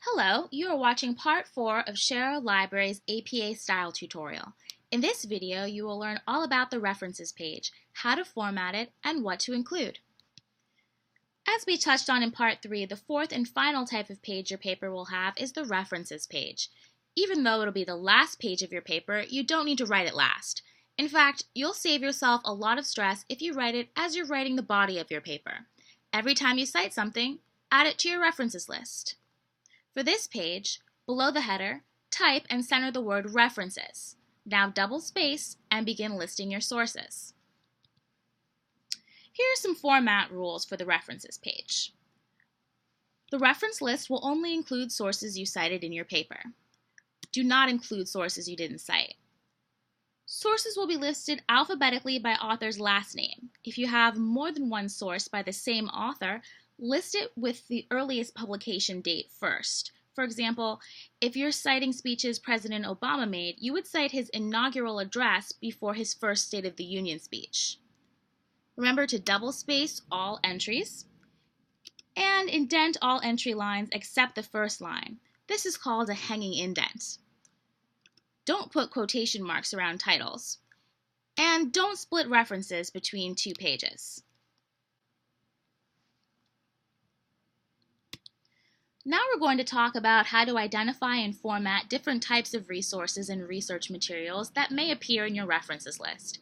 Hello, you are watching part 4 of Share Library's APA style tutorial. In this video, you will learn all about the references page, how to format it, and what to include. As we touched on in part 3, the fourth and final type of page your paper will have is the references page. Even though it'll be the last page of your paper, you don't need to write it last. In fact, you'll save yourself a lot of stress if you write it as you're writing the body of your paper. Every time you cite something, add it to your references list. For this page, below the header, type and center the word references. Now double space and begin listing your sources. Here are some format rules for the references page. The reference list will only include sources you cited in your paper. Do not include sources you didn't cite. Sources will be listed alphabetically by author's last name. If you have more than one source by the same author, list it with the earliest publication date first. For example, if you're citing speeches President Obama made, you would cite his inaugural address before his first State of the Union speech. Remember to double space all entries and indent all entry lines except the first line. This is called a hanging indent. Don't put quotation marks around titles. And don't split references between two pages. Now we're going to talk about how to identify and format different types of resources and research materials that may appear in your references list.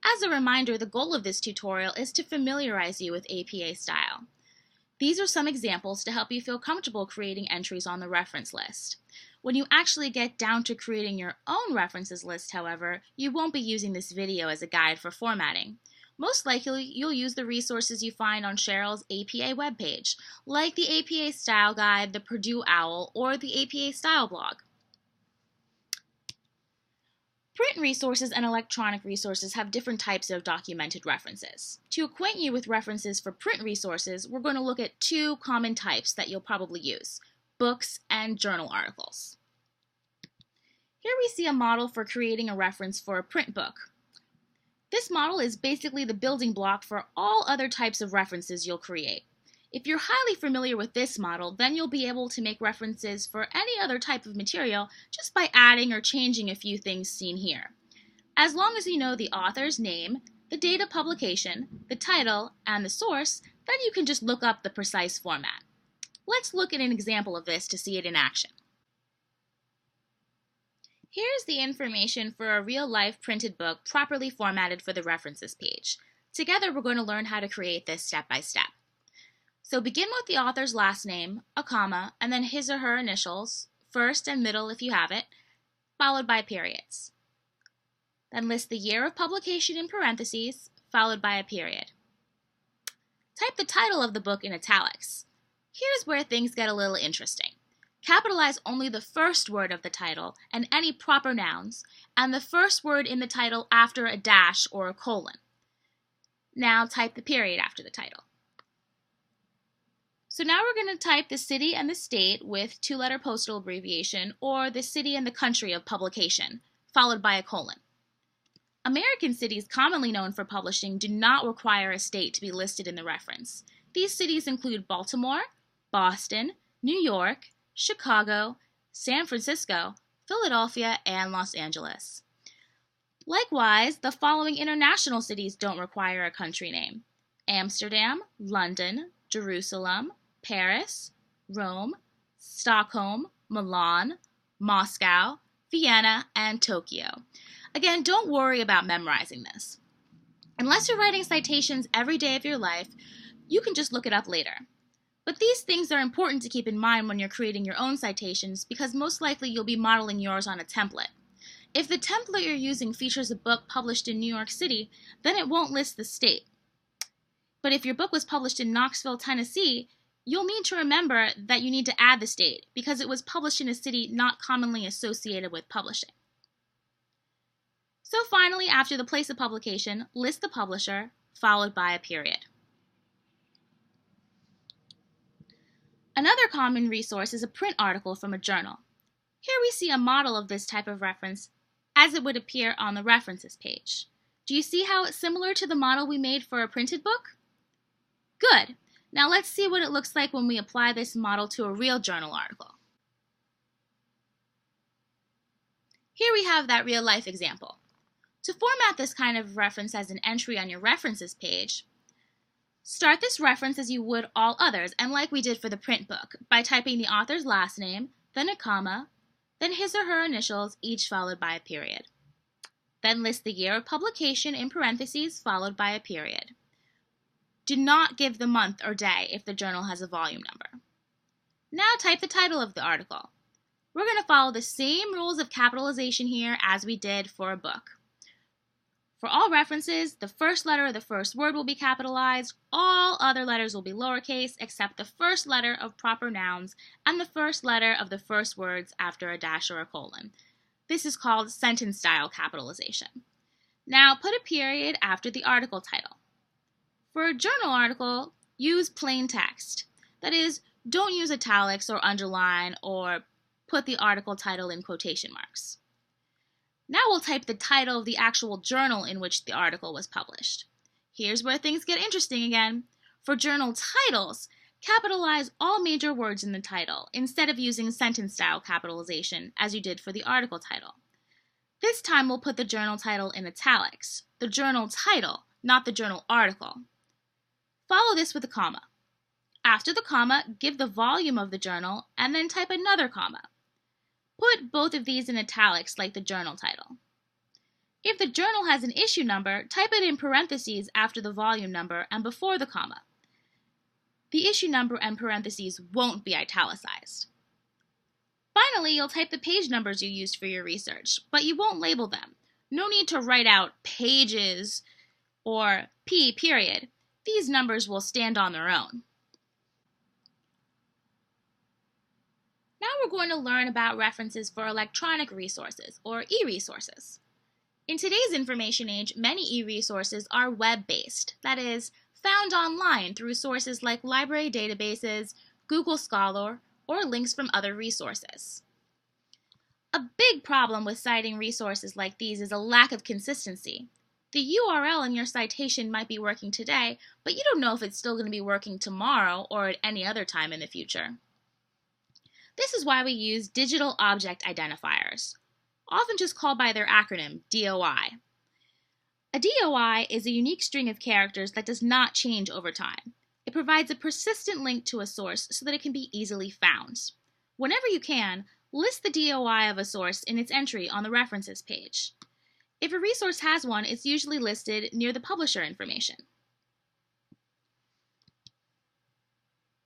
As a reminder, the goal of this tutorial is to familiarize you with APA style. These are some examples to help you feel comfortable creating entries on the reference list. When you actually get down to creating your own references list, however, you won't be using this video as a guide for formatting. Most likely, you'll use the resources you find on Cheryl's APA webpage, like the APA Style Guide, the Purdue OWL, or the APA Style blog. Print resources and electronic resources have different types of documented references. To acquaint you with references for print resources, we're going to look at two common types that you'll probably use: books and journal articles. Here we see a model for creating a reference for a print book. This model is basically the building block for all other types of references you'll create. If you're highly familiar with this model, then you'll be able to make references for any other type of material just by adding or changing a few things seen here. As long as you know the author's name, the date of publication, the title, and the source, then you can just look up the precise format. Let's look at an example of this to see it in action. Here's the information for a real-life printed book properly formatted for the references page. Together, we're going to learn how to create this step by step. So begin with the author's last name, a comma, and then his or her initials, first and middle if you have it, followed by periods. Then list the year of publication in parentheses, followed by a period. Type the title of the book in italics. Here's where things get a little interesting. Capitalize only the first word of the title and any proper nouns, and the first word in the title after a dash or a colon. Now type the period after the title. So now we're going to type the city and the state with two-letter postal abbreviation, or the city and the country of publication, followed by a colon. American cities commonly known for publishing do not require a state to be listed in the reference. These cities include Baltimore, Boston, New York, Chicago, San Francisco, Philadelphia, and Los Angeles. Likewise, the following international cities don't require a country name: Amsterdam, London, Jerusalem, Paris, Rome, Stockholm, Milan, Moscow, Vienna, and Tokyo. Again, don't worry about memorizing this. Unless you're writing citations every day of your life, you can just look it up later. But these things are important to keep in mind when you're creating your own citations, because most likely you'll be modeling yours on a template. If the template you're using features a book published in New York City, then it won't list the state. But if your book was published in Knoxville, Tennessee, you'll need to remember that you need to add the state, because it was published in a city not commonly associated with publishing. So finally, after the place of publication, list the publisher, followed by a period. Another common resource is a print article from a journal. Here we see a model of this type of reference as it would appear on the references page. Do you see how it's similar to the model we made for a printed book? Good. Now let's see what it looks like when we apply this model to a real journal article. Here we have that real-life example. To format this kind of reference as an entry on your references page, start this reference as you would all others, and like we did for the print book, by typing the author's last name, then a comma, then his or her initials, each followed by a period. Then list the year of publication in parentheses, followed by a period. Do not give the month or day if the journal has a volume number. Now type the title of the article. We're going to follow the same rules of capitalization here as we did for a book. For all references, the first letter of the first word will be capitalized. All other letters will be lowercase except the first letter of proper nouns and the first letter of the first words after a dash or a colon. This is called sentence-style capitalization. Now put a period after the article title. For a journal article, use plain text. That is, don't use italics or underline or put the article title in quotation marks. Now we'll type the title of the actual journal in which the article was published. Here's where things get interesting again. For journal titles, capitalize all major words in the title instead of using sentence-style capitalization as you did for the article title. This time we'll put the journal title in italics, the journal title, not the journal article. Follow this with a comma. After the comma, give the volume of the journal and then type another comma. Put both of these in italics like the journal title. If the journal has an issue number, type it in parentheses after the volume number and before the comma. The issue number and parentheses won't be italicized. Finally, you'll type the page numbers you used for your research, but you won't label them. No need to write out pages or P period. These numbers will stand on their own. Now we're going to learn about references for electronic resources, or e-resources. In today's information age, many e-resources are web-based, that is, found online through sources like library databases, Google Scholar, or links from other resources. A big problem with citing resources like these is a lack of consistency. The URL in your citation might be working today, but you don't know if it's still going to be working tomorrow or at any other time in the future. This is why we use digital object identifiers, often just called by their acronym, DOI. A DOI is a unique string of characters that does not change over time. It provides a persistent link to a source so that it can be easily found. Whenever you can, list the DOI of a source in its entry on the references page. If a resource has one, it's usually listed near the publisher information.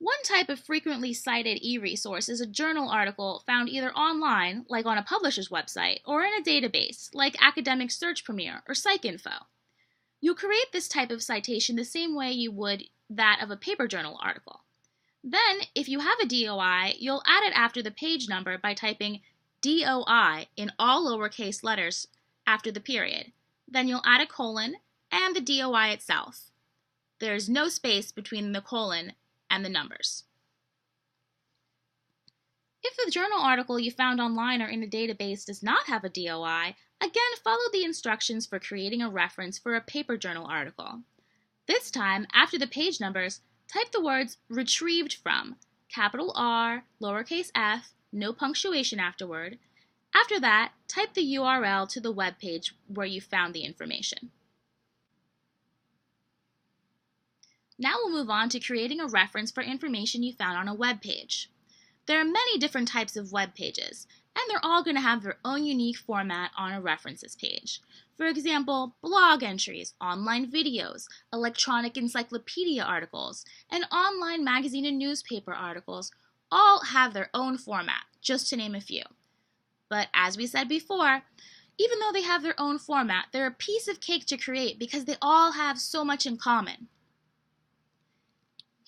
One type of frequently cited e-resource is a journal article found either online, like on a publisher's website, or in a database, like Academic Search Premier or PsycInfo. You'll create this type of citation the same way you would that of a paper journal article. Then, if you have a DOI, you'll add it after the page number by typing DOI in all lowercase letters after the period. Then you'll add a colon and the DOI itself. There's no space between the colon and the numbers. If the journal article you found online or in a database does not have a DOI, again follow the instructions for creating a reference for a paper journal article. This time, after the page numbers, type the words retrieved from, capital R, lowercase f, no punctuation afterward. After that, type the URL to the web page where you found the information. Now we'll move on to creating a reference for information you found on a web page. There are many different types of web pages, and they're all going to have their own unique format on a references page. For example, blog entries, online videos, electronic encyclopedia articles, and online magazine and newspaper articles all have their own format, just to name a few. But as we said before, even though they have their own format, they're a piece of cake to create because they all have so much in common.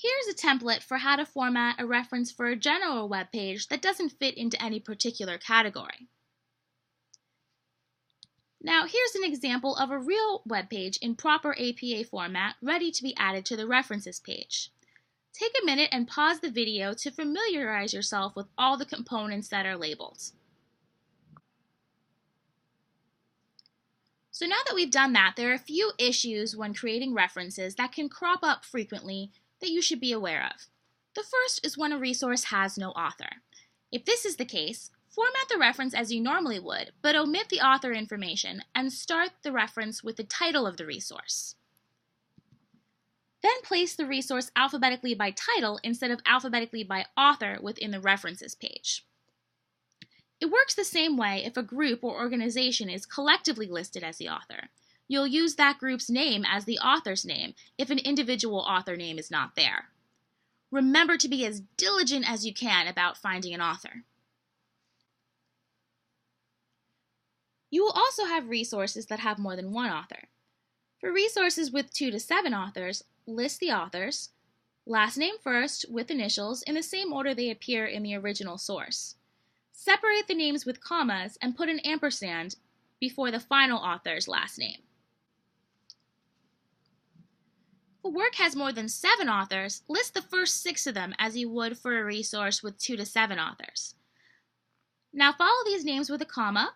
Here's a template for how to format a reference for a general web page that doesn't fit into any particular category. Now, here's an example of a real web page in proper APA format ready to be added to the references page. Take a minute and pause the video to familiarize yourself with all the components that are labeled. So now that we've done that, there are a few issues when creating references that can crop up frequently that you should be aware of. The first is when a resource has no author. If this is the case, Format the reference as you normally would, but omit the author information and start the reference with the title of the resource. Then place the resource alphabetically by title instead of alphabetically by author within the References page. It works the same way if a group or organization is collectively listed as the author. You'll use that group's name as the author's name if an individual author name is not there. Remember to be as diligent as you can about finding an author. You will also have resources that have more than one author. For resources with 2 to 7 authors, list the authors, last name first with initials in the same order they appear in the original source. Separate the names with commas and put an ampersand before the final author's last name. If a work has more than 7 authors, list the first 6 of them as you would for a resource with 2 to 7 authors. Now follow these names with a comma,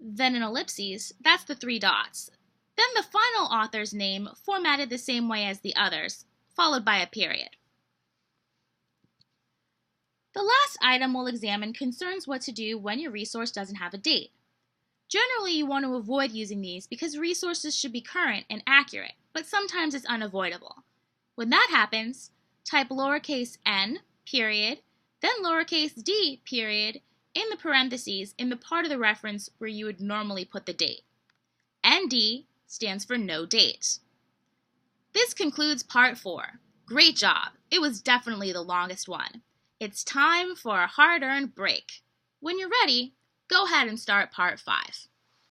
then an ellipses, that's the 3 dots. Then the final author's name formatted the same way as the others, followed by a period. The last item we'll examine concerns what to do when your resource doesn't have a date. Generally, you want to avoid using these because resources should be current and accurate, but sometimes it's unavoidable. When that happens, type lowercase n, period, then lowercase d, period, in the parentheses in the part of the reference where you would normally put the date. ND stands for no date. This concludes part 4. Great job! It was definitely the longest one. It's time for a hard-earned break. When you're ready, go ahead and start part 5.